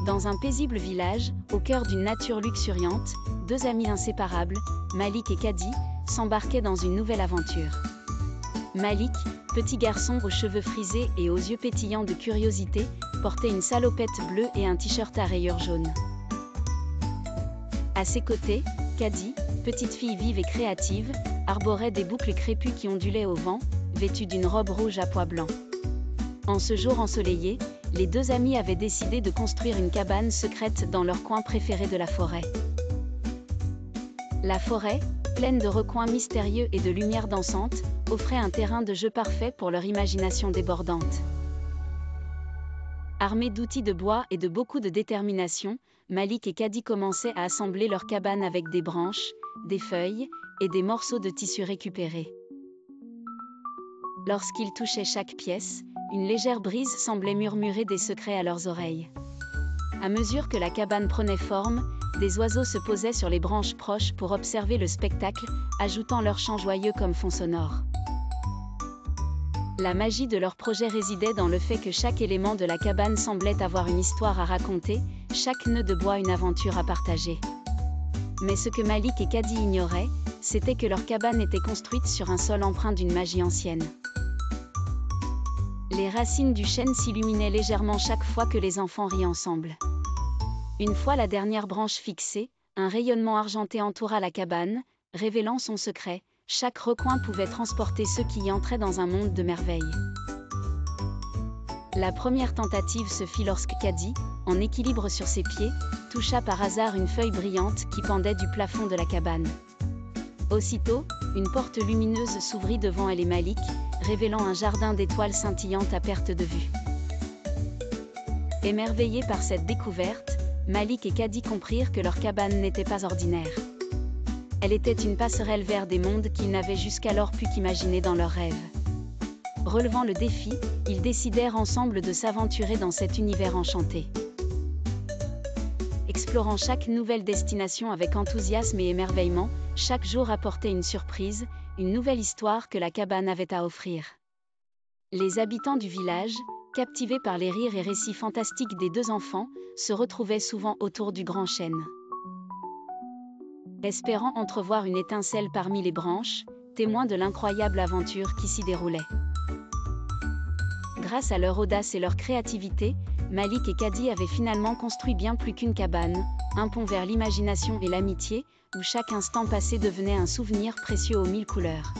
Dans un paisible village, au cœur d'une nature luxuriante, deux amis inséparables, Malik et Kadi, s'embarquaient dans une nouvelle aventure. Malik, petit garçon aux cheveux frisés et aux yeux pétillants de curiosité, portait une salopette bleue et un t-shirt à rayures jaunes. À ses côtés, Kadi, petite fille vive et créative, arborait des boucles crépues qui ondulaient au vent, vêtue d'une robe rouge à pois blancs. En ce jour ensoleillé, les deux amis avaient décidé de construire une cabane secrète dans leur coin préféré de la forêt. La forêt, pleine de recoins mystérieux et de lumières dansantes, offrait un terrain de jeu parfait pour leur imagination débordante. Armés d'outils de bois et de beaucoup de détermination, Malik et Kadi commençaient à assembler leur cabane avec des branches, des feuilles et des morceaux de tissu récupérés. Lorsqu'ils touchaient chaque pièce, une légère brise semblait murmurer des secrets à leurs oreilles. À mesure que la cabane prenait forme, des oiseaux se posaient sur les branches proches pour observer le spectacle, ajoutant leur chant joyeux comme fond sonore. La magie de leur projet résidait dans le fait que chaque élément de la cabane semblait avoir une histoire à raconter, chaque nœud de bois une aventure à partager. Mais ce que Malik et Kadi ignoraient, c'était que leur cabane était construite sur un sol empreint d'une magie ancienne. Les racines du chêne s'illuminaient légèrement chaque fois que les enfants rient ensemble. Une fois la dernière branche fixée, un rayonnement argenté entoura la cabane, révélant son secret. Chaque recoin pouvait transporter ceux qui y entraient dans un monde de merveilles. La première tentative se fit lorsque Kadi, en équilibre sur ses pieds, toucha par hasard une feuille brillante qui pendait du plafond de la cabane. Aussitôt, une porte lumineuse s'ouvrit devant elle et Malik, révélant un jardin d'étoiles scintillantes à perte de vue. Émerveillés par cette découverte, Malik et Kadi comprirent que leur cabane n'était pas ordinaire. Elle était une passerelle vers des mondes qu'ils n'avaient jusqu'alors pu qu'imaginer dans leurs rêves. Relevant le défi, ils décidèrent ensemble de s'aventurer dans cet univers enchanté. Explorant chaque nouvelle destination avec enthousiasme et émerveillement, chaque jour apportait une surprise, une nouvelle histoire que la cabane avait à offrir. Les habitants du village, captivés par les rires et récits fantastiques des deux enfants, se retrouvaient souvent autour du grand chêne. Espérant entrevoir une étincelle parmi les branches, témoins de l'incroyable aventure qui s'y déroulait. Grâce à leur audace et leur créativité, Malik et Kadi avaient finalement construit bien plus qu'une cabane, un pont vers l'imagination et l'amitié, où chaque instant passé devenait un souvenir précieux aux mille couleurs.